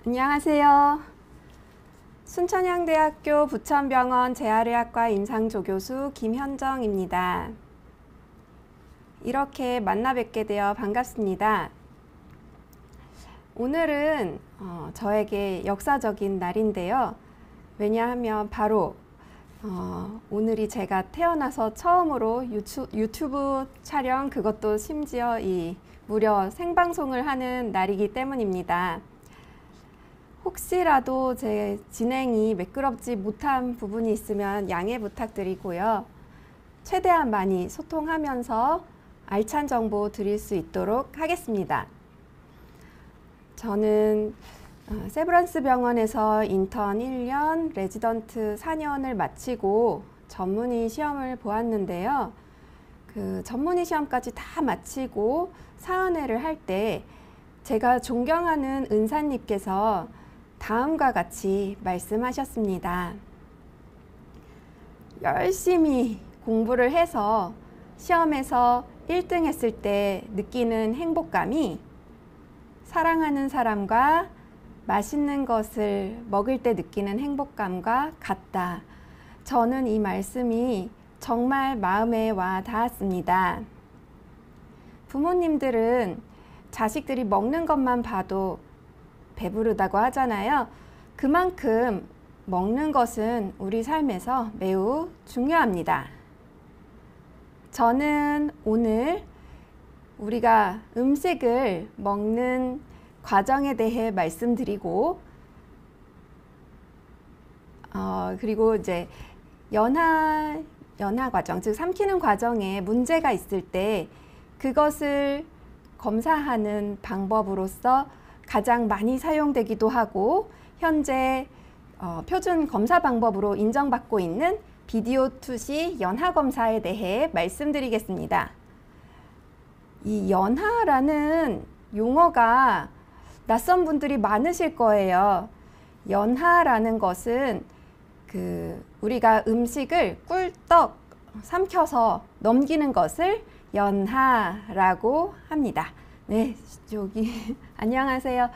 안녕하세요. 순천향대학교 부천병원 재활의학과 임상조교수 김현정입니다. 이렇게 만나 뵙게 되어 반갑습니다. 오늘은 저에게 역사적인 날인데요. 왜냐하면 바로 오늘이 제가 태어나서 처음으로 유튜브 촬영, 그것도 심지어 무려 생방송을 하는 날이기 때문입니다. 혹시라도 제 진행이 매끄럽지 못한 부분이 있으면 양해 부탁드리고요. 최대한 많이 소통하면서 알찬 정보 드릴 수 있도록 하겠습니다. 저는 세브란스 병원에서 인턴 1년, 레지던트 4년을 마치고 전문의 시험을 보았는데요. 그 전문의 시험까지 다 마치고 사은회를 할 때 제가 존경하는 은사님께서 다음과 같이 말씀하셨습니다. 열심히 공부를 해서 시험에서 1등 했을 때 느끼는 행복감이 사랑하는 사람과 맛있는 것을 먹을 때 느끼는 행복감과 같다. 저는 이 말씀이 정말 마음에 와 닿았습니다. 부모님들은 자식들이 먹는 것만 봐도 배부르다고 하잖아요. 그만큼 먹는 것은 우리 삶에서 매우 중요합니다. 저는 오늘 우리가 음식을 먹는 과정에 대해 말씀드리고 그리고 이제 연하 과정, 즉 삼키는 과정에 문제가 있을 때 그것을 검사하는 방법으로서 가장 많이 사용되기도 하고 현재 표준 검사 방법으로 인정받고 있는 비디오 투시 연하 검사에 대해 말씀드리겠습니다. 이 연하라는 용어가 낯선 분들이 많으실 거예요. 연하라는 것은 우리가 음식을 꿀떡 삼켜서 넘기는 것을 연하라고 합니다. 네, 여기 안녕하세요.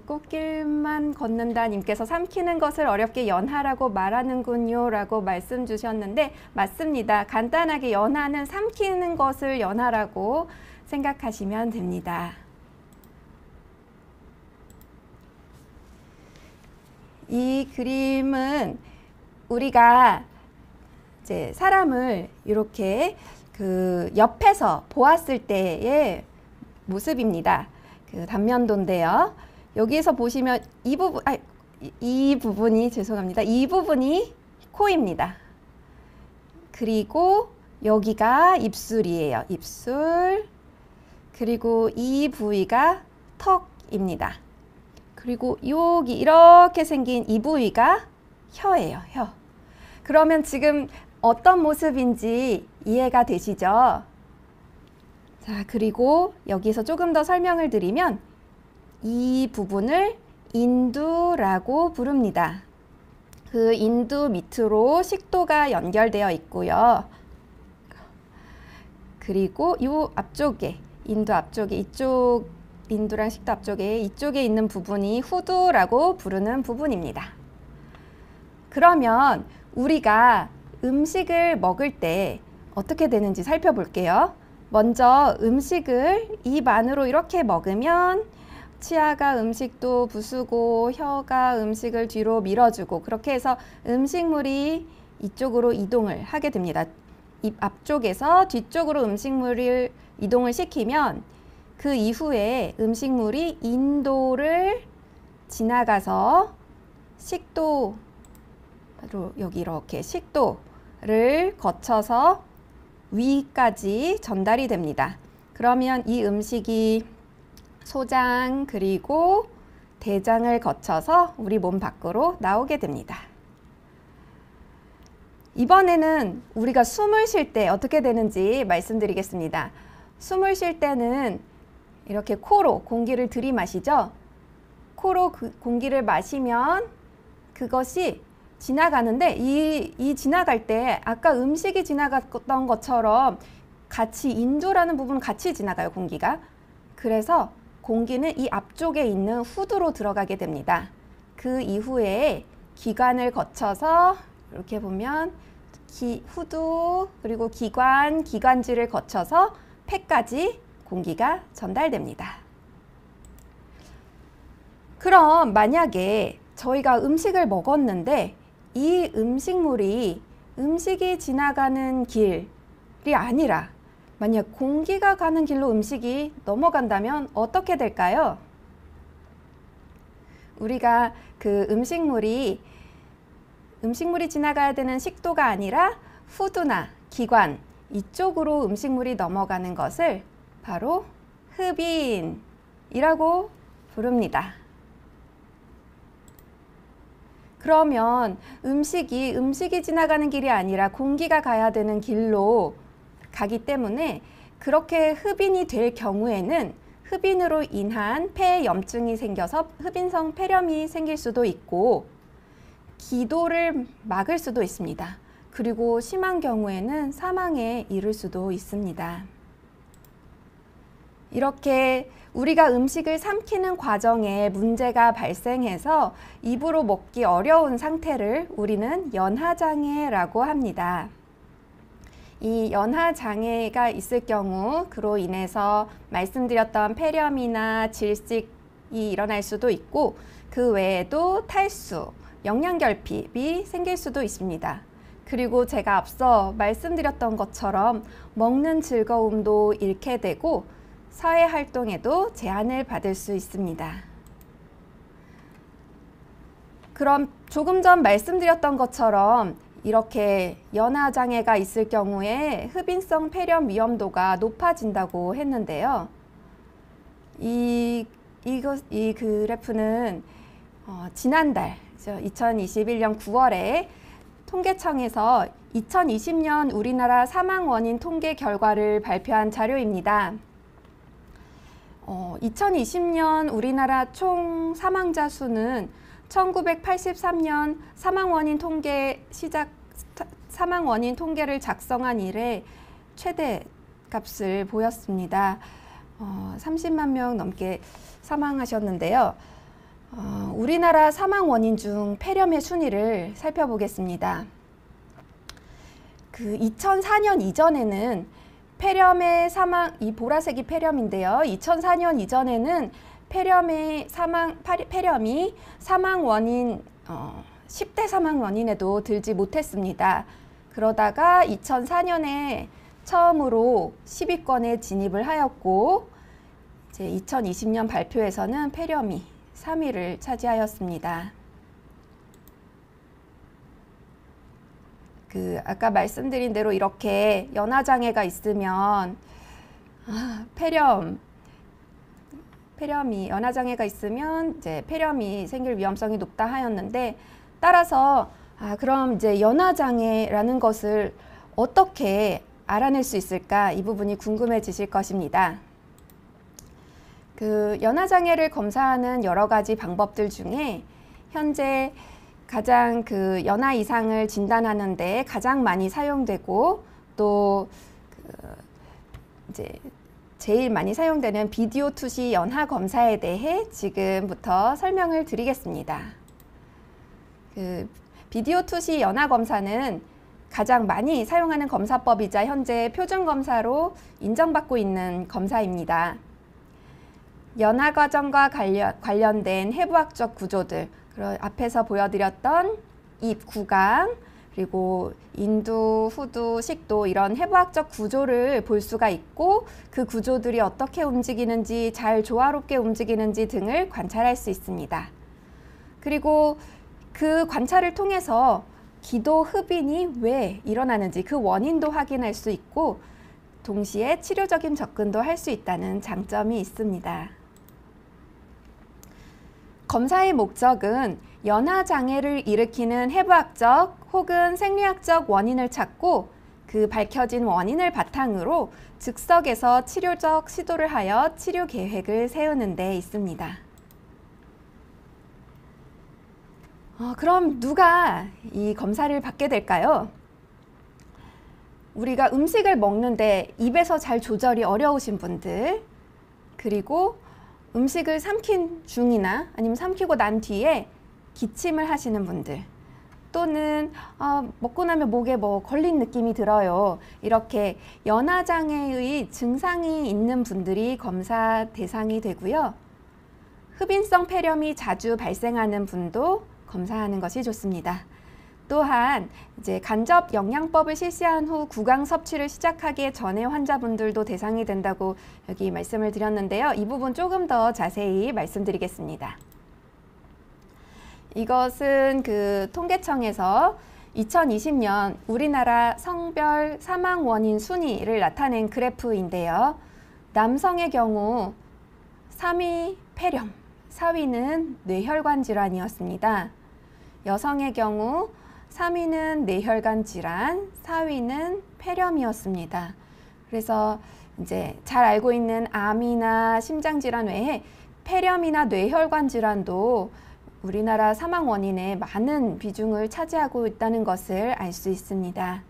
꽃길만 걷는다 님께서 삼키는 것을 어렵게 연하라고 말하는군요 라고 말씀 주셨는데 맞습니다. 간단하게 연하는 삼키는 것을 연하라고 생각하시면 됩니다. 이 그림은 우리가 이제 사람을 이렇게 옆에서 보았을 때의 모습입니다. 단면도인데요. 여기에서 보시면 이 부분이 죄송합니다. 이 부분이 코입니다. 그리고 여기가 입술이에요. 입술. 그리고 이 부위가 턱입니다. 그리고 여기 이렇게 생긴 이 부위가 혀예요. 혀. 그러면 지금 어떤 모습인지 이해가 되시죠? 자, 그리고 여기서 조금 더 설명을 드리면 이 부분을 인두라고 부릅니다. 그 인두 밑으로 식도가 연결되어 있고요. 그리고 이 앞쪽에, 인두 앞쪽에, 이쪽 인두랑 식도 앞쪽에 이쪽에 있는 부분이 후두라고 부르는 부분입니다. 그러면 우리가 음식을 먹을 때 어떻게 되는지 살펴볼게요. 먼저 음식을 입 안으로 이렇게 먹으면 치아가 음식도 부수고 혀가 음식을 뒤로 밀어주고 그렇게 해서 음식물이 이쪽으로 이동을 하게 됩니다. 입 앞쪽에서 뒤쪽으로 음식물을 이동을 시키면 그 이후에 음식물이 인도를 지나가서 식도, 바로 여기 이렇게 식도를 거쳐서 위까지 전달이 됩니다. 그러면 이 음식이 소장 그리고 대장을 거쳐서 우리 몸 밖으로 나오게 됩니다. 이번에는 우리가 숨을 쉴 때 어떻게 되는지 말씀드리겠습니다. 숨을 쉴 때는 이렇게 코로 공기를 들이마시죠. 코로 공기를 마시면 그것이 지나가는데 이 지나갈 때 아까 음식이 지나갔던 것처럼 같이 인두라는 부분은 같이 지나가요, 공기가. 그래서 공기는 이 앞쪽에 있는 후두로 들어가게 됩니다. 그 이후에 기관을 거쳐서 이렇게 보면 후두 그리고 기관지를 거쳐서 폐까지 공기가 전달됩니다. 그럼 만약에 저희가 음식을 먹었는데 이 음식이 지나가는 길이 아니라 만약 공기가 가는 길로 음식이 넘어간다면 어떻게 될까요? 우리가 그 음식물이 지나가야 되는 식도가 아니라 후두나 기관 이쪽으로 음식물이 넘어가는 것을 바로 흡인이라고 부릅니다. 그러면 음식이 지나가는 길이 아니라 공기가 가야 되는 길로 가기 때문에 그렇게 흡인이 될 경우에는 흡인으로 인한 폐에 염증이 생겨서 흡인성 폐렴이 생길 수도 있고 기도를 막을 수도 있습니다. 그리고 심한 경우에는 사망에 이를 수도 있습니다. 이렇게 우리가 음식을 삼키는 과정에 문제가 발생해서 입으로 먹기 어려운 상태를 우리는 연하장애라고 합니다. 이 연하장애가 있을 경우 그로 인해서 말씀드렸던 폐렴이나 질식이 일어날 수도 있고 그 외에도 탈수, 영양결핍이 생길 수도 있습니다. 그리고 제가 앞서 말씀드렸던 것처럼 먹는 즐거움도 잃게 되고 사회활동에도 제한을 받을 수 있습니다. 그럼 조금 전 말씀드렸던 것처럼 이렇게 연하장애가 있을 경우에 흡인성 폐렴 위험도가 높아진다고 했는데요. 이 그래프는 지난달 2021년 9월에 통계청에서 2020년 우리나라 사망 원인 통계 결과를 발표한 자료입니다. 2020년 우리나라 총 사망자 수는 1983년 사망 원인 통계를 작성한 이래 최대 값을 보였습니다. 30만 명 넘게 사망하셨는데요. 우리나라 사망 원인 중 폐렴의 순위를 살펴보겠습니다. 그 2004년 이전에는 폐렴의 이 보라색이 폐렴인데요. 2004년 이전에는 폐렴이 사망 원인 10대 사망 원인에도 들지 못했습니다. 그러다가 2004년에 처음으로 10위권에 진입을 하였고 이제 2020년 발표에서는 폐렴이 3위를 차지하였습니다. 아까 말씀드린 대로 이렇게 연하장애가 있으면 연하장애가 있으면 이제 폐렴이 생길 위험성이 높다 하였는데 따라서 그럼 이제 연하장애라는 것을 어떻게 알아낼 수 있을까? 이 부분이 궁금해지실 것입니다. 연하장애를 검사하는 여러 가지 방법들 중에 현재 가장 연하 이상을 진단하는 데 가장 많이 사용되고 또 이제 제일 많이 사용되는 비디오 투시 연하 검사에 대해 지금부터 설명을 드리겠습니다. 비디오 투시 연하 검사는 가장 많이 사용하는 검사법이자 현재 표준 검사로 인정받고 있는 검사입니다. 연하 과정과 관련된 해부학적 구조들, 앞에서 보여드렸던 입, 구강, 그리고 인두, 후두, 식도 이런 해부학적 구조를 볼 수가 있고 그 구조들이 어떻게 움직이는지 잘 조화롭게 움직이는지 등을 관찰할 수 있습니다. 그리고 그 관찰을 통해서 기도 흡인이 왜 일어나는지 그 원인도 확인할 수 있고 동시에 치료적인 접근도 할 수 있다는 장점이 있습니다. 검사의 목적은 연하장애를 일으키는 해부학적 혹은 생리학적 원인을 찾고 그 밝혀진 원인을 바탕으로 즉석에서 치료적 시도를 하여 치료 계획을 세우는 데 있습니다. 그럼 누가 이 검사를 받게 될까요? 우리가 음식을 먹는데 입에서 잘 조절이 어려우신 분들, 그리고 음식을 삼킨 중이나 아니면 삼키고 난 뒤에 기침을 하시는 분들, 또는 먹고 나면 목에 뭐 걸린 느낌이 들어요. 이렇게 연하장애의 증상이 있는 분들이 검사 대상이 되고요. 흡인성 폐렴이 자주 발생하는 분도 검사하는 것이 좋습니다. 또한 이제 간접 영양법을 실시한 후 구강 섭취를 시작하기 전에 환자분들도 대상이 된다고 여기 말씀을 드렸는데요. 이 부분 조금 더 자세히 말씀드리겠습니다. 이것은 그 통계청에서 2020년 우리나라 성별 사망 원인 순위를 나타낸 그래프인데요. 남성의 경우 3위 폐렴, 4위는 뇌혈관 질환이었습니다. 여성의 경우 3위는 뇌혈관 질환, 4위는 폐렴이었습니다. 그래서 이제 잘 알고 있는 암이나 심장 질환 외에 폐렴이나 뇌혈관 질환도 우리나라 사망 원인의 많은 비중을 차지하고 있다는 것을 알 수 있습니다.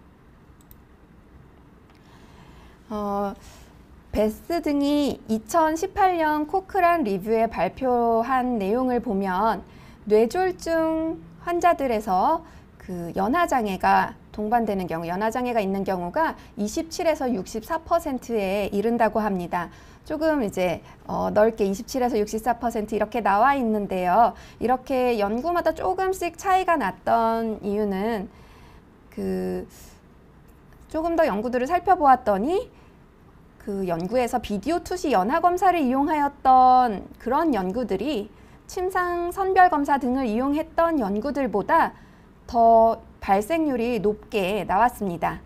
베스 등이 2018년 코크란 리뷰에 발표한 내용을 보면 뇌졸중 환자들에서 그 연하장애가 동반되는 경우, 연하장애가 있는 경우가 27에서 64%에 이른다고 합니다. 조금 이제 넓게 27에서 64% 이렇게 나와 있는데요. 이렇게 연구마다 조금씩 차이가 났던 이유는 조금 더 연구들을 살펴보았더니 그 연구에서 비디오 투시 연하 검사를 이용하였던 그런 연구들이 침상 선별 검사 등을 이용했던 연구들보다 더 발생률이 높게 나왔습니다.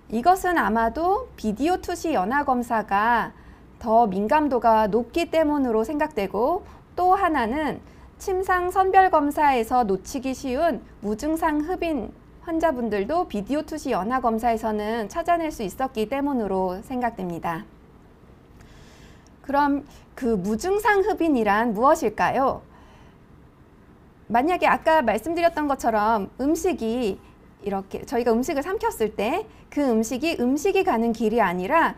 이것은 아마도 비디오 투시 연하 검사가 더 민감도가 높기 때문으로 생각되고, 또 하나는 침상 선별 검사에서 놓치기 쉬운 무증상 흡인 환자분들도 비디오 투시 연하 검사에서는 찾아낼 수 있었기 때문으로 생각됩니다. 그럼 그 무증상 흡인이란 무엇일까요? 만약에 아까 말씀드렸던 것처럼 음식이 이렇게 저희가 음식을 삼켰을 때 그 음식이 가는 길이 아니라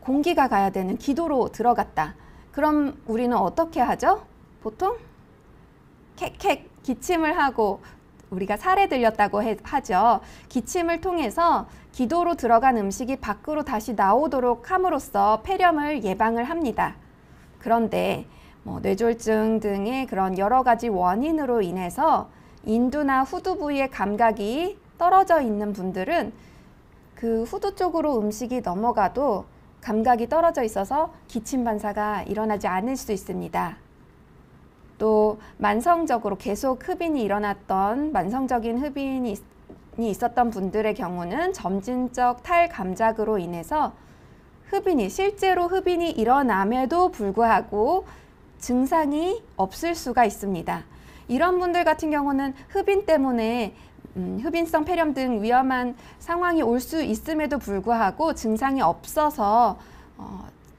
공기가 가야 되는 기도로 들어갔다. 그럼 우리는 어떻게 하죠? 보통 캑캑 기침을 하고 우리가 살에 들렸다고 하죠. 기침을 통해서 기도로 들어간 음식이 밖으로 다시 나오도록 함으로써 폐렴을 예방을 합니다. 그런데 뇌졸중 등의 그런 여러 가지 원인으로 인해서 인두나 후두 부위의 감각이 떨어져 있는 분들은 그 후두 쪽으로 음식이 넘어가도 감각이 떨어져 있어서 기침 반사가 일어나지 않을 수 있습니다. 또 만성적으로 계속 흡인이 일어났던 만성적인 흡인이 있었던 분들의 경우는 점진적 탈감작으로 인해서 실제로 흡인이 일어남에도 불구하고 증상이 없을 수가 있습니다. 이런 분들 같은 경우는 흡인 때문에 흡인성 폐렴 등 위험한 상황이 올 수 있음에도 불구하고 증상이 없어서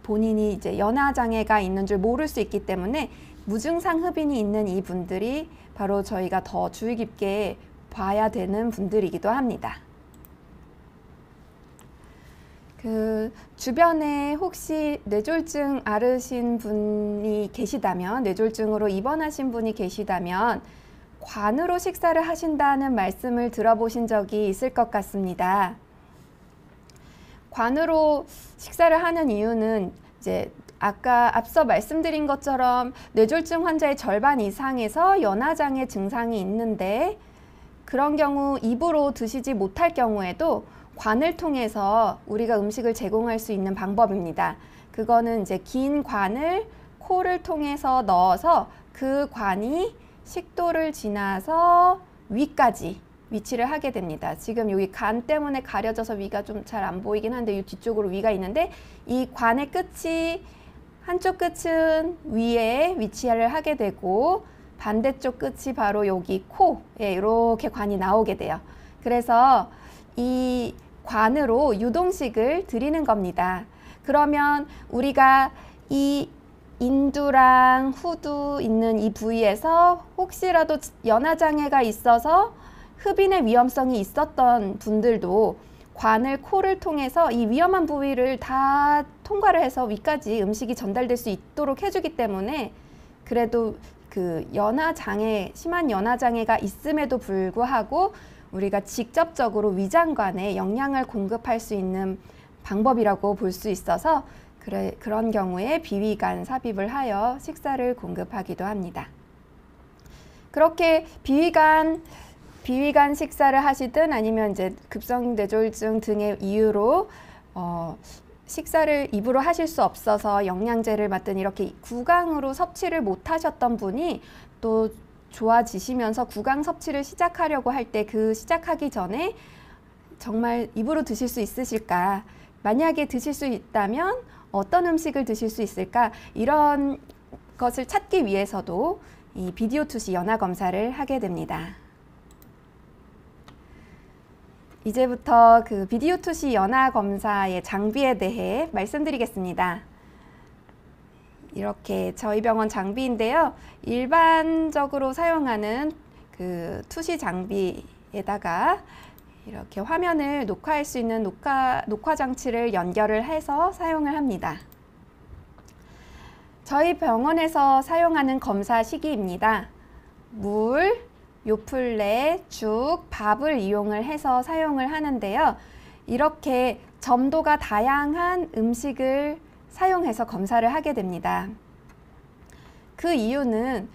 본인이 이제 연하장애가 있는 줄 모를 수 있기 때문에 무증상 흡인이 있는 이 분들이 바로 저희가 더 주의 깊게 봐야 되는 분들이기도 합니다. 주변에 혹시 뇌졸중 앓으신 분이 계시다면, 뇌졸중으로 입원하신 분이 계시다면 관으로 식사를 하신다는 말씀을 들어보신 적이 있을 것 같습니다. 관으로 식사를 하는 이유는 이제 아까 앞서 말씀드린 것처럼 뇌졸중 환자의 절반 이상에서 연하장애 증상이 있는데, 그런 경우 입으로 드시지 못할 경우에도 관을 통해서 우리가 음식을 제공할 수 있는 방법입니다. 그거는 이제 긴 관을 코를 통해서 넣어서 그 관이 식도를 지나서 위까지 위치를 하게 됩니다. 지금 여기 간 때문에 가려져서 위가 좀 잘 안 보이긴 한데 이 뒤쪽으로 위가 있는데, 이 관의 끝이 한쪽 끝은 위에 위치를 하게 되고 반대쪽 끝이 바로 여기 코에 이렇게 관이 나오게 돼요. 그래서 이 관으로 유동식을 드리는 겁니다. 그러면 우리가 이 인두랑 후두 있는 이 부위에서 혹시라도 연하장애가 있어서 흡인의 위험성이 있었던 분들도 관을 코를 통해서 이 위험한 부위를 다 통과를 해서 위까지 음식이 전달될 수 있도록 해주기 때문에 그래도 그 심한 연화 장애가 있음에도 불구하고 우리가 직접적으로 위장관에 영양을 공급할 수 있는 방법이라고 볼 수 있어서 그런 경우에 비위간 삽입을 하여 식사를 공급하기도 합니다. 그렇게 비위간 식사를 하시든 아니면 이제 급성뇌졸중 등의 이유로 식사를 입으로 하실 수 없어서 영양제를 맞든 이렇게 구강으로 섭취를 못 하셨던 분이 또 좋아지시면서 구강 섭취를 시작하려고 할 때 그 시작하기 전에 정말 입으로 드실 수 있으실까? 만약에 드실 수 있다면 어떤 음식을 드실 수 있을까? 이런 것을 찾기 위해서도 이 비디오 투시 연화 검사를 하게 됩니다. 이제부터 그 비디오 투시 연화 검사의 장비에 대해 말씀드리겠습니다. 이렇게 저희 병원 장비인데요. 일반적으로 사용하는 그 투시 장비에다가 이렇게 화면을 녹화할 수 있는 녹화 장치를 연결을 해서 사용을 합니다. 저희 병원에서 사용하는 검사 시기입니다. 물, 요플레, 죽, 밥을 이용을 해서 사용을 하는데요. 이렇게 점도가 다양한 음식을 사용해서 검사를 하게 됩니다. 그 이유는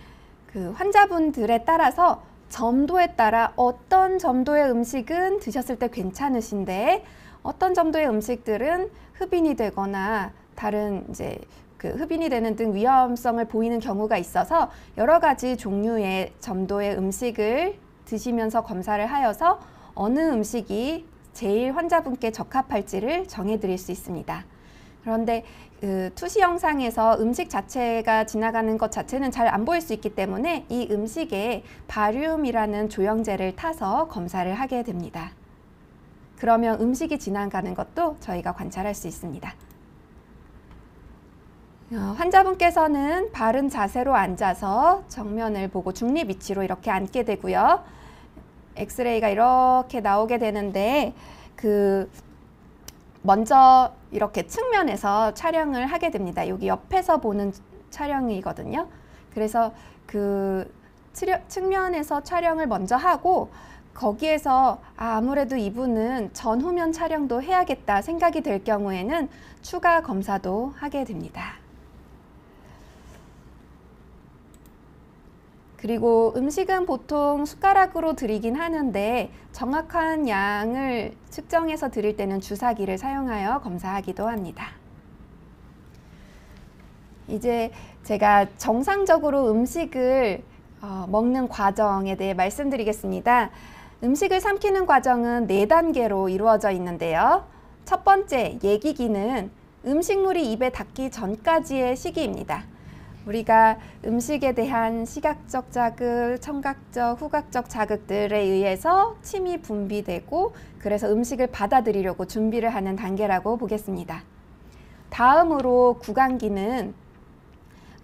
그 환자분들에 따라서 점도에 따라 어떤 점도의 음식은 드셨을 때 괜찮으신데 어떤 점도의 음식들은 흡인이 되거나 다른 이제 그 흡인이 되는 등 위험성을 보이는 경우가 있어서 여러 가지 종류의 점도의 음식을 드시면서 검사를 하여서 어느 음식이 제일 환자분께 적합할지를 정해드릴 수 있습니다. 그런데 그 투시 영상에서 음식 자체가 지나가는 것 자체는 잘 안 보일 수 있기 때문에 이 음식에 바륨이라는 조영제를 타서 검사를 하게 됩니다. 그러면 음식이 지나가는 것도 저희가 관찰할 수 있습니다. 환자분께서는 바른 자세로 앉아서 정면을 보고 중립 위치로 이렇게 앉게 되고요. 엑스레이가 이렇게 나오게 되는데 먼저 이렇게 측면에서 촬영을 하게 됩니다. 여기 옆에서 보는 촬영이거든요. 그래서 그 측면에서 촬영을 먼저 하고 거기에서 아무래도 이분은 전후면 촬영도 해야겠다 생각이 될 경우에는 추가 검사도 하게 됩니다. 그리고 음식은 보통 숟가락으로 드리긴 하는데 정확한 양을 측정해서 드릴 때는 주사기를 사용하여 검사하기도 합니다. 이제 제가 정상적으로 음식을 먹는 과정에 대해 말씀드리겠습니다. 음식을 삼키는 과정은 4단계로 이루어져 있는데요. 첫 번째, 예기기는 음식물이 입에 닿기 전까지의 시기입니다. 우리가 음식에 대한 시각적 자극, 청각적, 후각적 자극들에 의해서 침이 분비되고 그래서 음식을 받아들이려고 준비를 하는 단계라고 보겠습니다. 다음으로 구강기는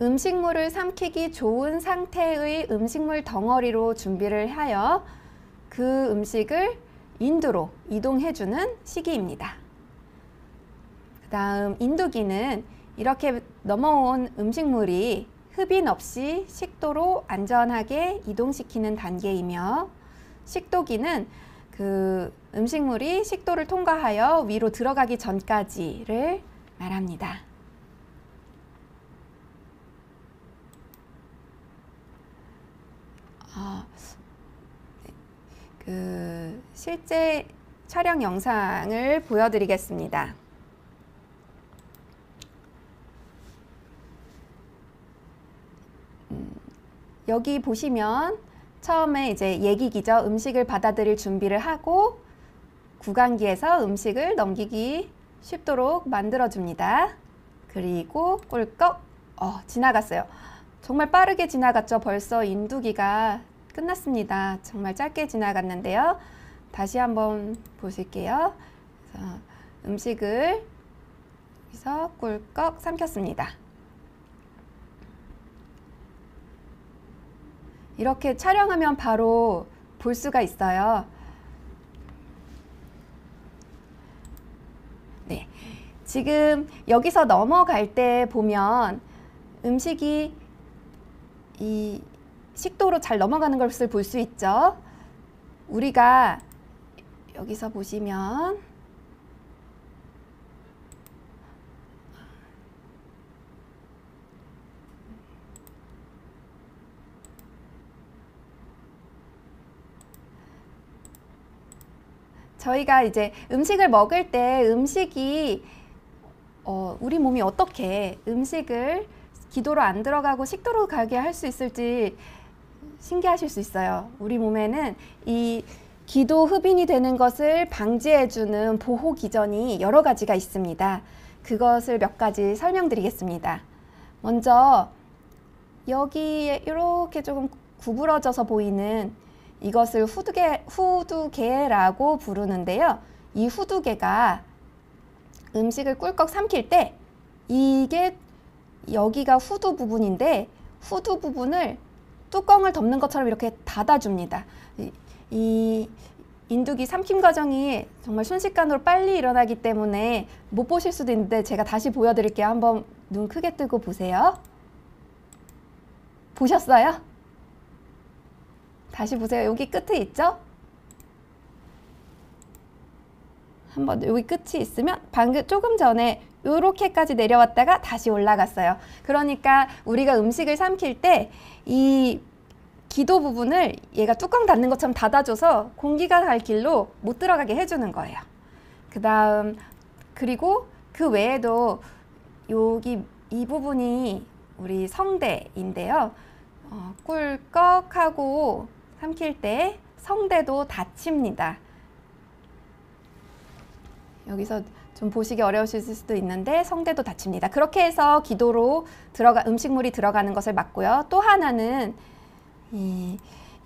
음식물을 삼키기 좋은 상태의 음식물 덩어리로 준비를 하여 그 음식을 인두로 이동해주는 시기입니다. 그 다음 인두기는 이렇게 넘어온 음식물이 흡인 없이 식도로 안전하게 이동시키는 단계이며 식도기는 그 음식물이 식도를 통과하여 위로 들어가기 전까지를 말합니다. 실제 촬영 영상을 보여드리겠습니다. 여기 보시면 처음에 이제 예기기죠. 음식을 받아들일 준비를 하고 구강기에서 음식을 넘기기 쉽도록 만들어줍니다. 그리고 꿀꺽 지나갔어요. 정말 빠르게 지나갔죠. 벌써 인두기가 끝났습니다. 정말 짧게 지나갔는데요. 다시 한번 보실게요. 그래서 음식을 여기서 꿀꺽 삼켰습니다. 이렇게 촬영하면 바로 볼 수가 있어요. 네, 지금 여기서 넘어갈 때 보면 음식이 이 식도로 잘 넘어가는 것을 볼 수 있죠. 우리가 여기서 보시면 저희가 이제 음식을 먹을 때 음식이 우리 몸이 어떻게 음식을 기도로 안 들어가고 식도로 가게 할 수 있을지 신기하실 수 있어요. 우리 몸에는 이 기도 흡인이 되는 것을 방지해주는 보호 기전이 여러 가지가 있습니다. 그것을 몇 가지 설명드리겠습니다. 먼저 여기에 이렇게 조금 구부러져서 보이는 이것을 후두개라고 부르는데요. 이 후두개가 음식을 꿀꺽 삼킬 때 이게 여기가 후두 부분인데 후두 부분을 뚜껑을 덮는 것처럼 이렇게 닫아줍니다. 이 인두기 삼킴 과정이 정말 순식간으로 빨리 일어나기 때문에 못 보실 수도 있는데 제가 다시 보여드릴게요. 한번 눈 크게 뜨고 보세요. 보셨어요? 다시 보세요. 여기 끝에 있죠? 한번 여기 끝이 있으면 방금 조금 전에 요렇게까지 내려왔다가 다시 올라갔어요. 그러니까 우리가 음식을 삼킬 때 이 기도 부분을 얘가 뚜껑 닫는 것처럼 닫아줘서 공기가 갈 길로 못 들어가게 해주는 거예요. 그리고 그 외에도 여기 이 부분이 우리 성대인데요. 꿀꺽하고 삼킬 때 성대도 닫힙니다. 여기서 좀 보시기 어려우실 수도 있는데 성대도 닫힙니다. 그렇게 해서 기도로 음식물이 들어가는 것을 막고요. 또 하나는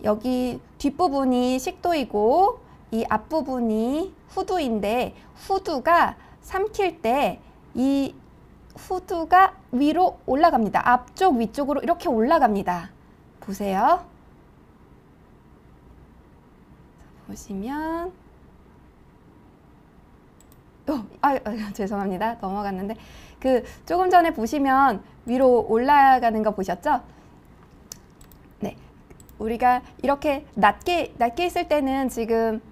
여기 뒷부분이 식도이고 이 앞부분이 후두인데 후두가 삼킬 때 이 후두가 위로 올라갑니다. 앞쪽 위쪽으로 이렇게 올라갑니다. 보세요. 보시면 죄송합니다. 넘어갔는데 조금 전에 보시면 위로 올라가는 거 보셨죠? 네, 우리가 이렇게 낮게 있을 때는 지금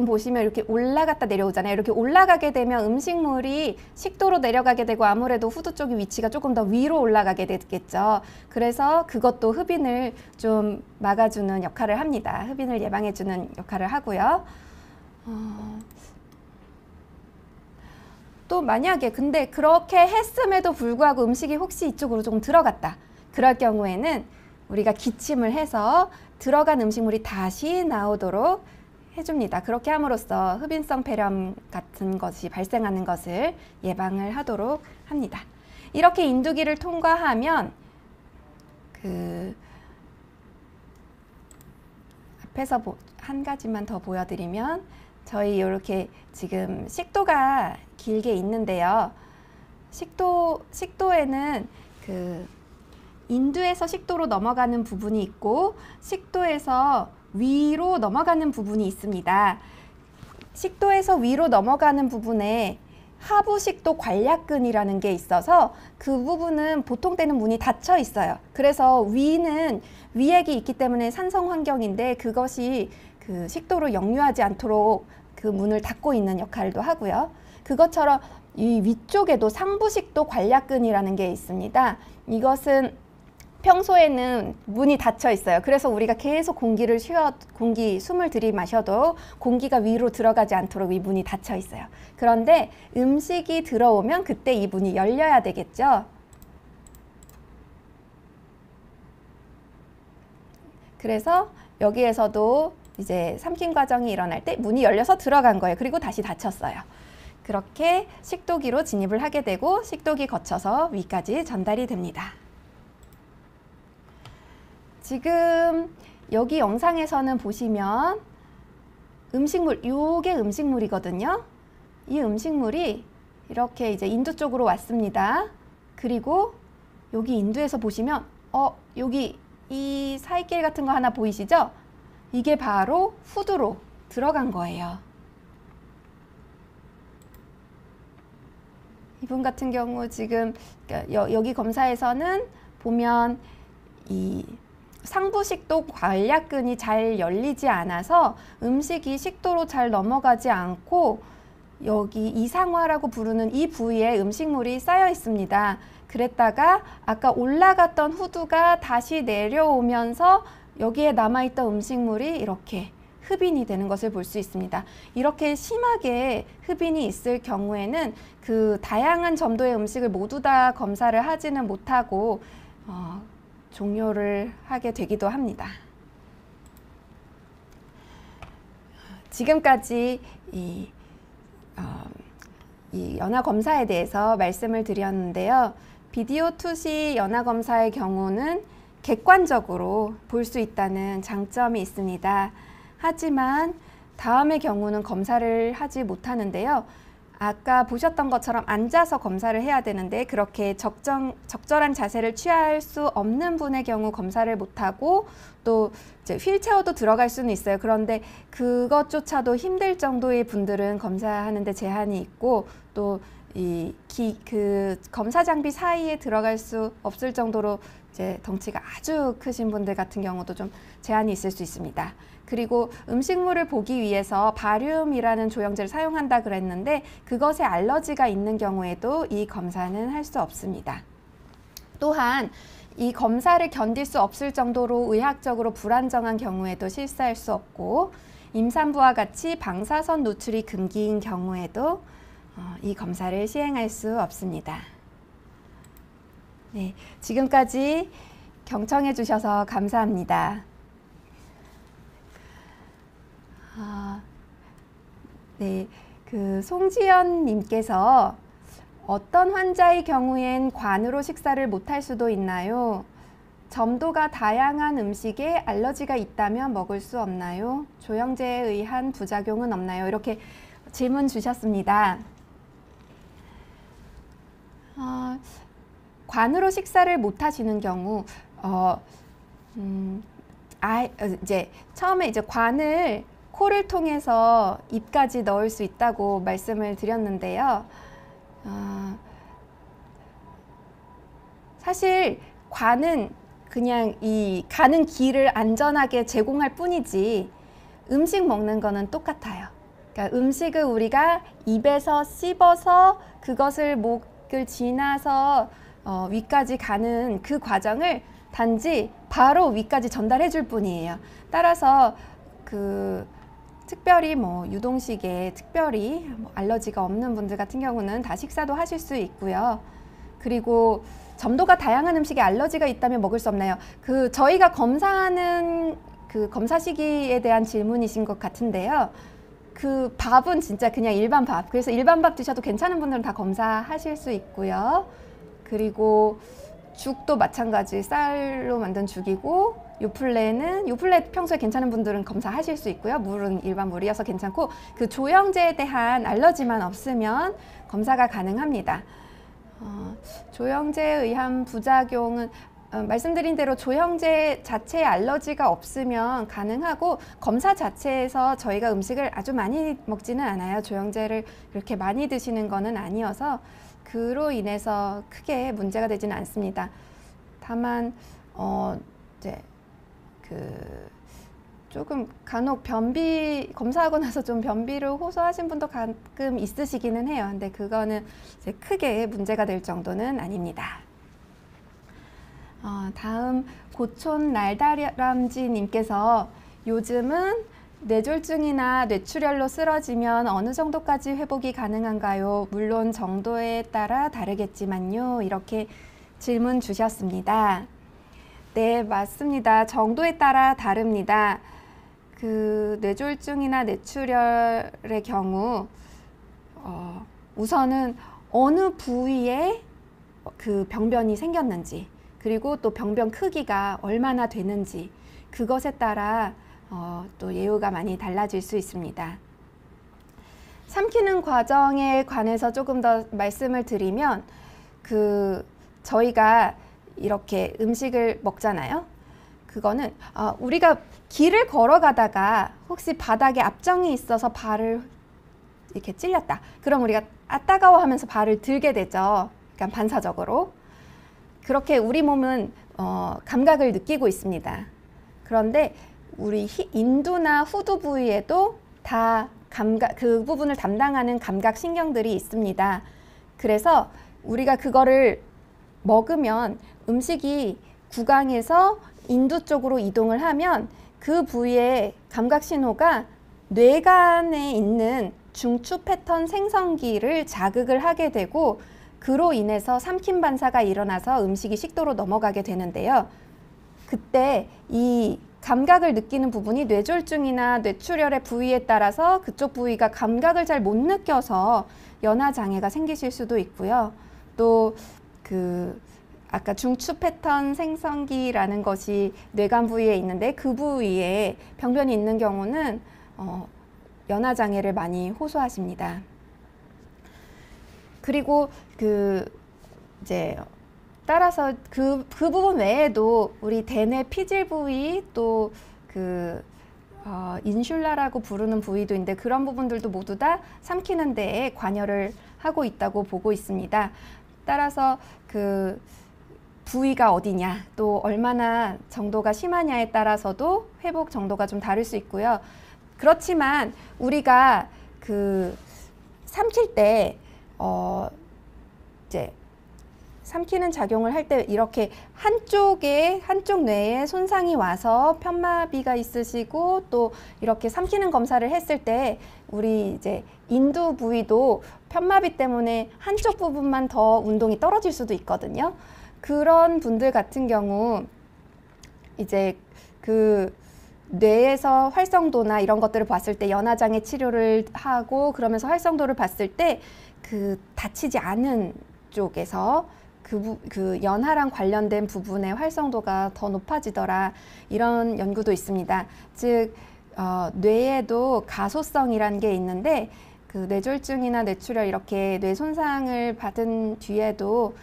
보시면 이렇게 올라갔다 내려오잖아요. 이렇게 올라가게 되면 음식물이 식도로 내려가게 되고 아무래도 후두 쪽의 위치가 조금 더 위로 올라가게 되겠죠. 그래서 그것도 흡인을 좀 막아주는 역할을 합니다. 흡인을 예방해주는 역할을 하고요. 또 만약에 근데 그렇게 했음에도 불구하고 음식이 혹시 이쪽으로 조금 들어갔다. 그럴 경우에는 우리가 기침을 해서 들어간 음식물이 다시 나오도록 해줍니다. 그렇게 함으로써 흡인성 폐렴 같은 것이 발생하는 것을 예방을 하도록 합니다. 이렇게 인두기를 통과하면 앞에서 한 가지만 더 보여드리면 저희 이렇게 지금 식도가 길게 있는데요. 식도에는 인두에서 식도로 넘어가는 부분이 있고 식도에서 위로 넘어가는 부분이 있습니다. 식도에서 위로 넘어가는 부분에 하부식도 관략근이라는 게 있어서 그 부분은 보통 때는 문이 닫혀 있어요. 그래서 위액이 있기 때문에 산성 환경인데 그것이 식도로 역류하지 않도록 그 문을 닫고 있는 역할도 하고요. 그것처럼 이 위쪽에도 상부식도 관략근이라는 게 있습니다. 이것은 평소에는 문이 닫혀 있어요. 그래서 우리가 계속 숨을 들이마셔도 공기가 위로 들어가지 않도록 이 문이 닫혀 있어요. 그런데 음식이 들어오면 그때 이 문이 열려야 되겠죠. 그래서 여기에서도 이제 삼킴 과정이 일어날 때 문이 열려서 들어간 거예요. 그리고 다시 닫혔어요. 그렇게 식도기로 진입을 하게 되고 식도기 거쳐서 위까지 전달이 됩니다. 지금 여기 영상에서는 보시면 요게 음식물이거든요. 이 음식물이 이렇게 이제 인두 쪽으로 왔습니다. 그리고 여기 인두에서 보시면 여기 이 사이길 같은 거 하나 보이시죠? 이게 바로 후두로 들어간 거예요. 이분 같은 경우 지금 여기 검사에서는 보면 이 상부식도 관략근이 잘 열리지 않아서 음식이 식도로 잘 넘어가지 않고 여기 이상화라고 부르는 이 부위에 음식물이 쌓여 있습니다. 그랬다가 아까 올라갔던 후두가 다시 내려오면서 여기에 남아있던 음식물이 이렇게 흡인이 되는 것을 볼 수 있습니다. 이렇게 심하게 흡인이 있을 경우에는 그 다양한 점도의 음식을 모두 다 검사를 하지는 못하고 종료를 하게 되기도 합니다. 지금까지 이 연화 검사에 대해서 말씀을 드렸는데요. 비디오 투시 연화 검사의 경우는 객관적으로 볼 수 있다는 장점이 있습니다. 하지만 다음의 경우는 검사를 하지 못하는데요. 아까 보셨던 것처럼 앉아서 검사를 해야 되는데 그렇게 적절한 자세를 취할 수 없는 분의 경우 검사를 못하고 또 이제 휠체어도 들어갈 수는 있어요. 그런데 그것조차도 힘들 정도의 분들은 검사하는 데 제한이 있고 또 그 검사 장비 사이에 들어갈 수 없을 정도로 이제 덩치가 아주 크신 분들 같은 경우도 좀 제한이 있을 수 있습니다. 그리고 음식물을 보기 위해서 바륨이라는 조영제를 사용한다 그랬는데 그것에 알러지가 있는 경우에도 이 검사는 할 수 없습니다. 또한 이 검사를 견딜 수 없을 정도로 의학적으로 불안정한 경우에도 실시할 수 없고 임산부와 같이 방사선 노출이 금기인 경우에도 이 검사를 시행할 수 없습니다. 네, 지금까지 경청해 주셔서 감사합니다. 네, 송지연 님께서 어떤 환자의 경우엔 관으로 식사를 못할 수도 있나요? 점도가 다양한 음식에 알러지가 있다면 먹을 수 없나요? 조영제에 의한 부작용은 없나요? 이렇게 질문 주셨습니다. 관으로 식사를 못 하시는 경우 이제 처음에 이제 관을 코를 통해서 입까지 넣을 수 있다고 말씀을 드렸는데요. 사실 관은 그냥 이 가는 길을 안전하게 제공할 뿐이지 음식 먹는 거는 똑같아요. 그러니까 음식을 우리가 입에서 씹어서 그것을 목을 지나서 위까지 가는 그 과정을 단지 바로 위까지 전달해 줄 뿐이에요. 따라서 특별히 유동식에 특별히 알러지가 없는 분들 같은 경우는 다 식사도 하실 수 있고요. 그리고 점도가 다양한 음식에 알러지가 있다면 먹을 수 없나요? 저희가 검사하는 검사 시기에 대한 질문이신 것 같은데요. 밥은 진짜 그냥 일반 밥. 그래서 일반 밥 드셔도 괜찮은 분들은 다 검사하실 수 있고요. 그리고 죽도 마찬가지 쌀로 만든 죽이고 요플레 평소에 괜찮은 분들은 검사하실 수 있고요. 물은 일반 물이어서 괜찮고 조영제에 대한 알러지만 없으면 검사가 가능합니다. 조영제에 의한 부작용은 말씀드린 대로 조영제 자체에 알러지가 없으면 가능하고 검사 자체에서 저희가 음식을 아주 많이 먹지는 않아요. 조영제를 그렇게 많이 드시는 거는 아니어서 그로 인해서 크게 문제가 되지는 않습니다. 다만 이제 조금 간혹 검사하고 나서 좀 변비를 호소하신 분도 가끔 있으시기는 해요. 근데 그거는 이제 크게 문제가 될 정도는 아닙니다. 다음 고촌 날다람쥐 님께서 요즘은 뇌졸중이나 뇌출혈로 쓰러지면 어느 정도까지 회복이 가능한가요? 물론 정도에 따라 다르겠지만요. 이렇게 질문 주셨습니다. 네, 맞습니다. 정도에 따라 다릅니다. 뇌졸중이나 뇌출혈의 경우 우선은 어느 부위에 병변이 생겼는지 그리고 또 병변 크기가 얼마나 되는지 그것에 따라 또 예후가 많이 달라질 수 있습니다. 삼키는 과정에 관해서 조금 더 말씀을 드리면 저희가 이렇게 음식을 먹잖아요. 그거는 우리가 길을 걸어가다가 혹시 바닥에 압정이 있어서 발을 이렇게 찔렸다. 그럼 우리가 아 따가워 하면서 발을 들게 되죠. 그러니까 반사적으로. 그렇게 우리 몸은 감각을 느끼고 있습니다. 그런데 우리 인두나 후두 부위에도 다 그 부분을 담당하는 감각 신경들이 있습니다. 그래서 우리가 그거를 먹으면 음식이 구강에서 인두 쪽으로 이동을 하면 그 부위의 감각 신호가 뇌간에 있는 중추 패턴 생성기를 자극을 하게 되고 그로 인해서 삼킴 반사가 일어나서 음식이 식도로 넘어가게 되는데요. 그때 이 감각을 느끼는 부분이 뇌졸중이나 뇌출혈의 부위에 따라서 그쪽 부위가 감각을 잘 못 느껴서 연화 장애가 생기실 수도 있고요. 또 아까 중추 패턴 생성기라는 것이 뇌간 부위에 있는데 그 부위에 병변이 있는 경우는 연화 장애를 많이 호소하십니다. 그리고 이제 따라서 그 부분 외에도 우리 대뇌 피질 부위 또 인슐라라고 부르는 부위도 있는데 그런 부분들도 모두 다 삼키는 데에 관여를 하고 있다고 보고 있습니다. 따라서 그 부위가 어디냐 또 얼마나 정도가 심하냐에 따라서도 회복 정도가 좀 다를 수 있고요. 그렇지만 우리가 삼킬 때 이제 삼키는 작용을 할 때 이렇게 한쪽 뇌에 손상이 와서 편마비가 있으시고 또 이렇게 삼키는 검사를 했을 때 우리 이제 인두 부위도 편마비 때문에 한쪽 부분만 더 운동이 떨어질 수도 있거든요. 그런 분들 같은 경우 이제 뇌에서 활성도나 이런 것들을 봤을 때 연화장애 치료를 하고 그러면서 활성도를 봤을 때 다치지 않은 쪽에서 연화랑 관련된 부분의 활성도가 더 높아지더라 이런 연구도 있습니다. 즉 뇌에도 가소성이라는 게 있는데 뇌졸중이나 뇌출혈 이렇게 뇌 손상을 받은 뒤에도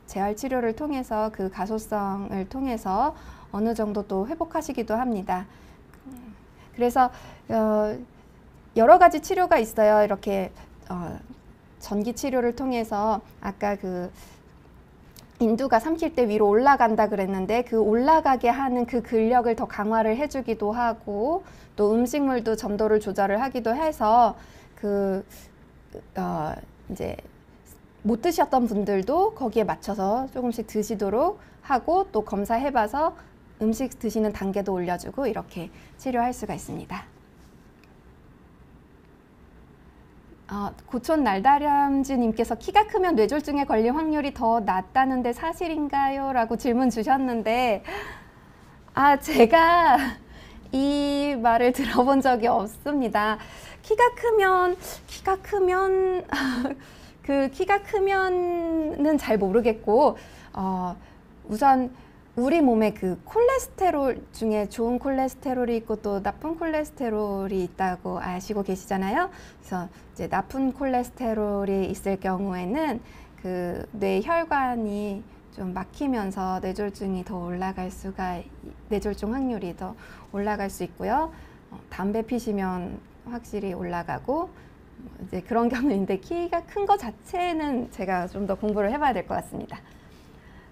재활 치료를 통해서 그 가소성을 통해서 어느 정도 또 회복하시기도 합니다. 그래서 여러 가지 치료가 있어요. 이렇게 전기 치료를 통해서 아까 인두가 삼킬 때 위로 올라간다 그랬는데 그 올라가게 하는 그 근력을 더 강화를 해주기도 하고 또 음식물도 점도를 조절을 하기도 해서 이제 못 드셨던 분들도 거기에 맞춰서 조금씩 드시도록 하고 또 검사해봐서 음식 드시는 단계도 올려주고 이렇게 치료할 수가 있습니다. 고촌 날다람쥐님께서 키가 크면 뇌졸중에 걸릴 확률이 더 낮다는데 사실인가요? 라고 질문 주셨는데 제가 이 말을 들어본 적이 없습니다. 키가 크면은 잘 모르겠고 우선 우리 몸에 콜레스테롤 중에 좋은 콜레스테롤이 있고 또 나쁜 콜레스테롤이 있다고 아시고 계시잖아요. 그래서 이제 나쁜 콜레스테롤이 있을 경우에는 뇌 혈관이 좀 막히면서 뇌졸중 확률이 더 올라갈 수 있고요. 담배 피시면 확실히 올라가고 이제 그런 경우인데 키가 큰 거 자체는 제가 좀 더 공부를 해봐야 될 것 같습니다.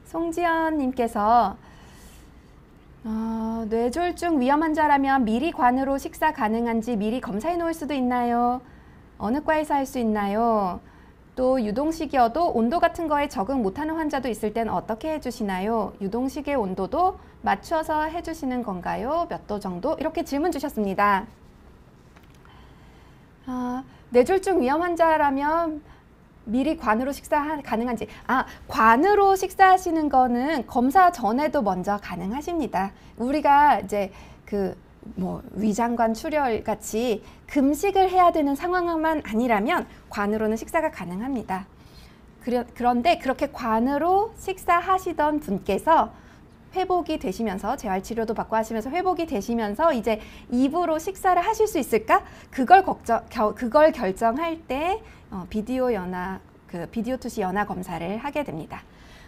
송지연님께서 뇌졸중 위험 환자라면 미리 관으로 식사 가능한지 미리 검사해 놓을 수도 있나요? 어느 과에서 할 수 있나요? 또 유동식이어도 온도 같은 거에 적응 못하는 환자도 있을 땐 어떻게 해주시나요? 유동식의 온도도 맞춰서 해주시는 건가요? 몇 도 정도? 이렇게 질문 주셨습니다. 뇌졸중 위험 환자라면 미리 관으로 식사 가능한지 관으로 식사하시는 거는 검사 전에도 먼저 가능하십니다. 우리가 이제 위장관 출혈 같이 금식을 해야 되는 상황만 아니라면 관으로는 식사가 가능합니다. 그런데 그렇게 관으로 식사하시던 분께서 회복이 되시면서 재활치료도 받고 하시면서 회복이 되시면서 이제 입으로 식사를 하실 수 있을까? 그걸 결정할 때 비디오 투시 연화 검사를 하게 됩니다.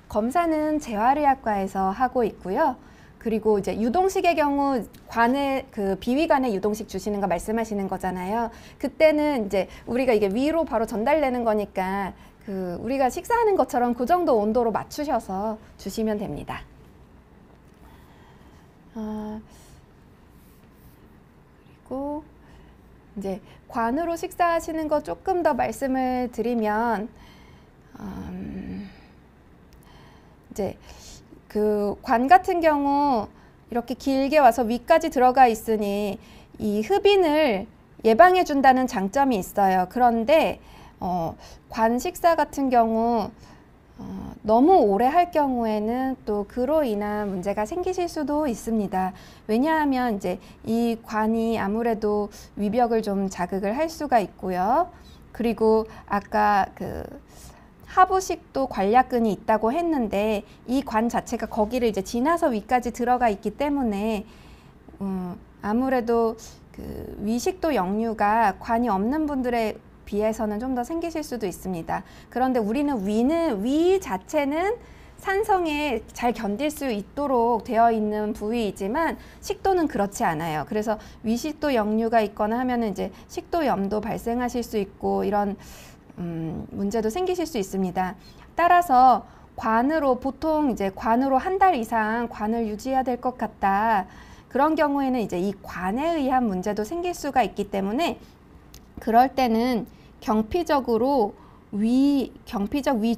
검사는 재활의학과에서 하고 있고요. 그리고 이제 유동식의 경우 관에 그 비위관에 유동식 주시는 거 말씀하시는 거잖아요. 그때는 이제 우리가 이게 위로 바로 전달되는 거니까 그 우리가 식사하는 것처럼 그 정도 온도로 맞추셔서 주시면 됩니다. 그리고 이제 관으로 식사하시는 거 조금 더 말씀을 드리면 이제 그 관 같은 경우 이렇게 길게 와서 위까지 들어가 있으니 이 흡인을 예방해 준다는 장점이 있어요. 그런데 관 식사 같은 경우 너무 오래 할 경우에는 또 그로 인한 문제가 생기실 수도 있습니다. 왜냐하면 이제 이 관이 아무래도 위벽을 좀 자극을 할 수가 있고요. 그리고 아까 그 하부식도 관략근이 있다고 했는데 이 관 자체가 거기를 이제 지나서 위까지 들어가 있기 때문에 아무래도 그 위식도 역류가 관이 없는 분들에 비해서는 좀 더 생기실 수도 있습니다. 그런데 우리는 위 자체는 산성에 잘 견딜 수 있도록 되어 있는 부위이지만 식도는 그렇지 않아요. 그래서 위식도 역류가 있거나 하면은 이제 식도염도 발생하실 수 있고 이런 문제도 생기실 수 있습니다. 따라서 관으로 보통 이제 관으로 한 달 이상 관을 유지해야 될 것 같다. 그런 경우에는 이제 이 관에 의한 문제도 생길 수가 있기 때문에 그럴 때는 경피적 위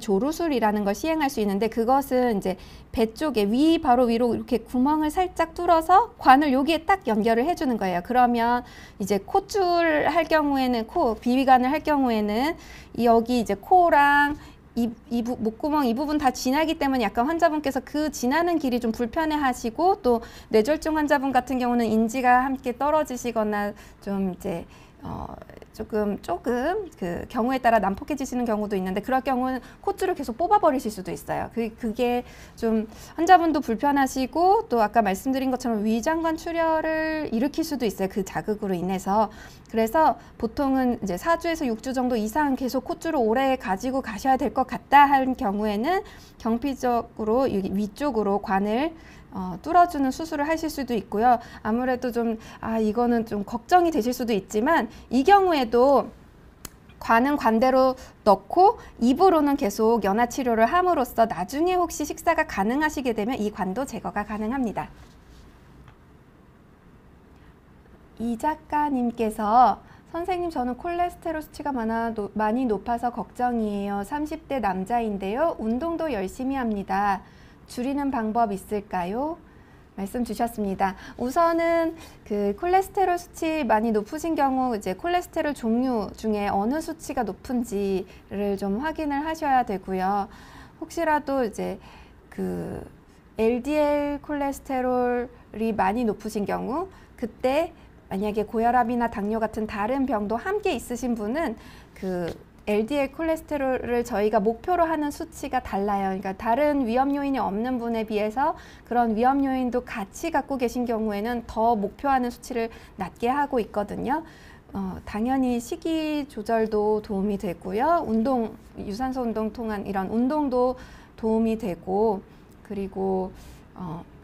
조루술이라는 걸 시행할 수 있는데 그것은 이제 배 쪽에 바로 위로 이렇게 구멍을 살짝 뚫어서 관을 여기에 딱 연결을 해주는 거예요. 그러면 이제 콧줄 할 경우에는 비위관을 할 경우에는 여기 이제 코랑 목구멍 이 부분 다 지나기 때문에 약간 환자분께서 그 지나는 길이 좀 불편해 하시고 또 뇌졸중 환자분 같은 경우는 인지가 함께 떨어지시거나 좀 이제 조금 그 경우에 따라 난폭해지시는 경우도 있는데 그럴 경우는 콧줄을 계속 뽑아버리실 수도 있어요. 그게 좀 환자분도 불편하시고 또 아까 말씀드린 것처럼 위장관 출혈을 일으킬 수도 있어요. 그 자극으로 인해서. 그래서 보통은 이제 4주에서 6주 정도 이상 계속 콧줄을 오래 가지고 가셔야 될 것 같다 할 경우에는 경피적으로 위쪽으로 관을 뚫어주는 수술을 하실 수도 있고요. 아무래도 좀 이거는 좀 걱정이 되실 수도 있지만 이 경우에도 관은 관대로 넣고 입으로는 계속 연화 치료를 함으로써 나중에 혹시 식사가 가능하시게 되면 이 관도 제거가 가능합니다. 이 작가님께서 선생님 저는 콜레스테롤 수치가 많이 높아서 걱정이에요. 30대 남자인데요. 운동도 열심히 합니다. 줄이는 방법 있을까요? 말씀 주셨습니다. 우선은 그 콜레스테롤 수치 많이 높으신 경우 이제 콜레스테롤 종류 중에 어느 수치가 높은지를 좀 확인을 하셔야 되고요. 혹시라도 이제 그 LDL 콜레스테롤이 많이 높으신 경우 그때 만약에 고혈압이나 당뇨 같은 다른 병도 함께 있으신 분은 그 LDL 콜레스테롤을 저희가 목표로 하는 수치가 달라요. 그러니까 다른 위험 요인이 없는 분에 비해서 그런 위험 요인도 같이 갖고 계신 경우에는 더 목표하는 수치를 낮게 하고 있거든요. 당연히 식이 조절도 도움이 되고요. 유산소 운동 통한 이런 운동도 도움이 되고 그리고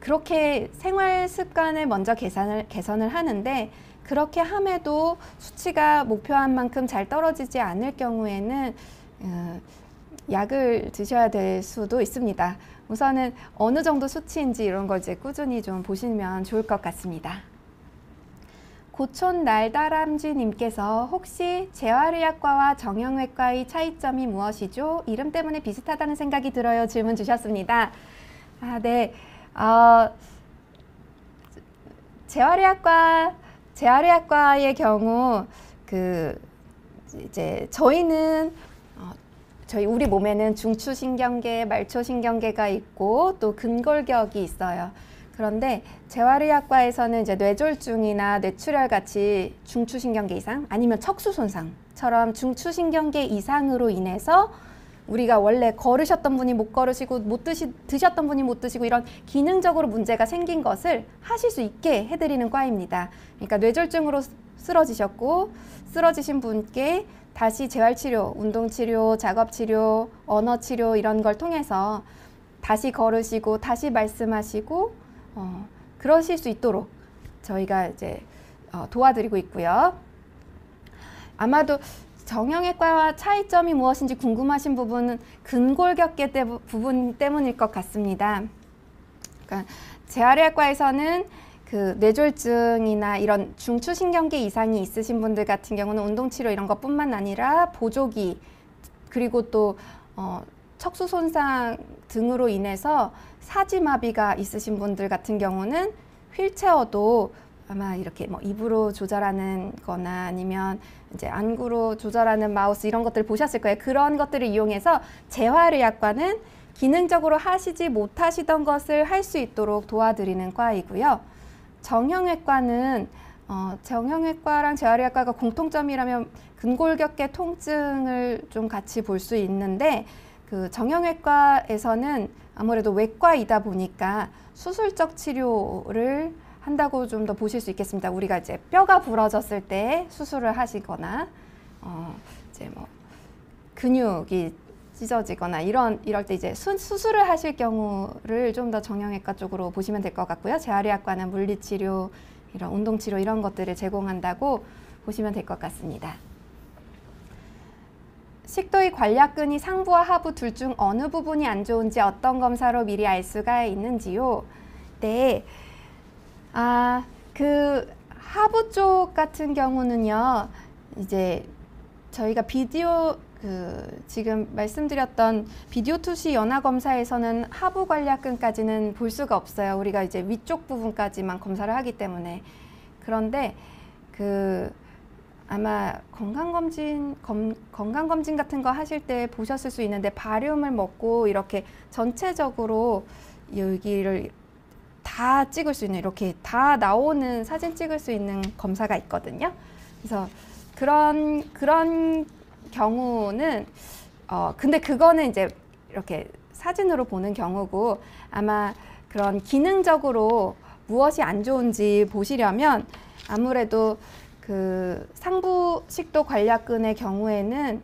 그렇게 생활 습관을 먼저 개선을 하는데 그렇게 함에도 수치가 목표한 만큼 잘 떨어지지 않을 경우에는 약을 드셔야 될 수도 있습니다. 우선은 어느 정도 수치인지 이런 걸 이제 꾸준히 좀 보시면 좋을 것 같습니다. 고촌 날다람쥐님께서 혹시 재활의학과와 정형외과의 차이점이 무엇이죠? 이름 때문에 비슷하다는 생각이 들어요. 질문 주셨습니다. 네. 재활의학과의 경우 이제 저희는 우리 몸에는 중추신경계, 말초신경계가 있고 또 근골격이 있어요. 그런데 재활의학과에서는 이제 뇌졸중이나 뇌출혈 같이 중추신경계 이상 아니면 척수 손상처럼 중추신경계 이상으로 인해서 우리가 원래 걸으셨던 분이 못 걸으시고 드셨던 분이 못 드시고 이런 기능적으로 문제가 생긴 것을 하실 수 있게 해드리는 과입니다. 그러니까 뇌졸중으로 쓰러지셨고 쓰러지신 분께 다시 재활치료, 운동치료, 작업치료, 언어치료 이런 걸 통해서 다시 걸으시고 다시 말씀하시고 그러실 수 있도록 저희가 이제 도와드리고 있고요. 아마도 정형외과와 차이점이 무엇인지 궁금하신 부분은 근골격계 부분 때문일 것 같습니다. 그러니까 재활의학과에서는 그 뇌졸중이나 이런 중추신경계 이상이 있으신 분들 같은 경우는 운동치료 이런 것뿐만 아니라 보조기 그리고 또 척수 손상 등으로 인해서 사지마비가 있으신 분들 같은 경우는 휠체어도 아마 이렇게 뭐 입으로 조절하는 거나 아니면 이제 안구로 조절하는 마우스 이런 것들을 보셨을 거예요. 그런 것들을 이용해서 재활의학과는 기능적으로 하시지 못하시던 것을 할 수 있도록 도와드리는 과이고요. 정형외과는 정형외과랑 재활의학과가 공통점이라면 근골격계 통증을 좀 같이 볼 수 있는데 그 정형외과에서는 아무래도 외과이다 보니까 수술적 치료를 한다고 좀 더 보실 수 있겠습니다. 우리가 이제 뼈가 부러졌을 때 수술을 하시거나 이제 뭐 근육이 찢어지거나 이럴 때 이제 수술을 하실 경우를 좀 더 정형외과 쪽으로 보시면 될 것 같고요. 재활의학과는 물리치료, 이런 운동치료 이런 것들을 제공한다고 보시면 될 것 같습니다. 식도의 관략근이 상부와 하부 둘 중 어느 부분이 안 좋은지 어떤 검사로 미리 알 수가 있는지요? 네. 그 하부 쪽 같은 경우는요, 이제 저희가 지금 말씀드렸던 비디오 투시 연화 검사에서는 하부 관략근까지는 볼 수가 없어요. 우리가 이제 위쪽 부분까지만 검사를 하기 때문에. 그런데 아마 건강검진 같은 거 하실 때 보셨을 수 있는데 바륨을 먹고 이렇게 전체적으로 여기를 다 찍을 수 있는 이렇게 다 나오는 사진 찍을 수 있는 검사가 있거든요. 그래서 그런 경우는 근데 그거는 이제 이렇게 사진으로 보는 경우고 아마 그런 기능적으로 무엇이 안 좋은지 보시려면 아무래도 그 상부식도 관략근의 경우에는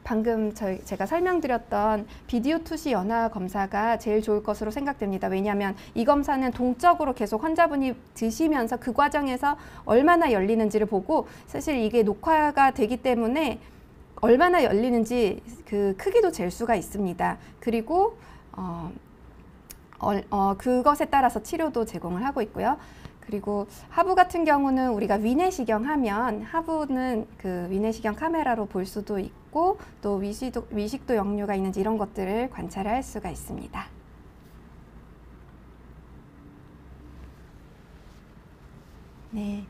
방금 제가 설명드렸던 비디오 투시 연화 검사가 제일 좋을 것으로 생각됩니다. 왜냐하면 이 검사는 동적으로 계속 환자분이 드시면서 그 과정에서 얼마나 열리는지를 보고 사실 이게 녹화가 되기 때문에 얼마나 열리는지 그 크기도 잴 수가 있습니다. 그리고 그것에 따라서 치료도 제공을 하고 있고요. 그리고 하부 같은 경우는 우리가 위내시경 하면 하부는 그 위내시경 카메라로 볼 수도 있고 또 위식도 역류가 있는지 이런 것들을 관찰할 수가 있습니다. 네.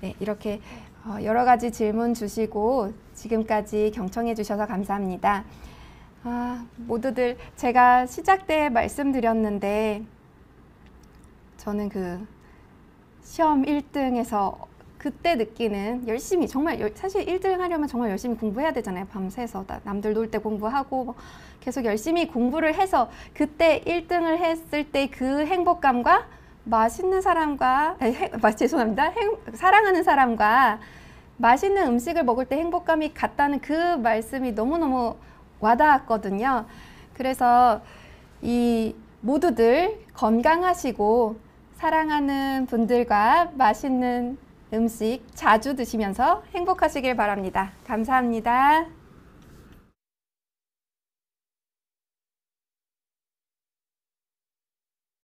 네, 이렇게 여러 가지 질문 주시고 지금까지 경청해 주셔서 감사합니다. 모두들 제가 시작 때 말씀드렸는데 저는 그 시험 1등에서 그때 느끼는 열심히 정말 사실 1등 하려면 정말 열심히 공부해야 되잖아요. 밤새서 남들 놀 때 공부하고 계속 열심히 공부를 해서 그때 1등을 했을 때 그 행복감과 맛있는 사람과 죄송합니다. 사랑하는 사람과 맛있는 음식을 먹을 때 행복감이 같다는 그 말씀이 너무너무 와닿았거든요. 그래서 이 모두들 건강하시고 사랑하는 분들과 맛있는 음식 자주 드시면서 행복하시길 바랍니다. 감사합니다.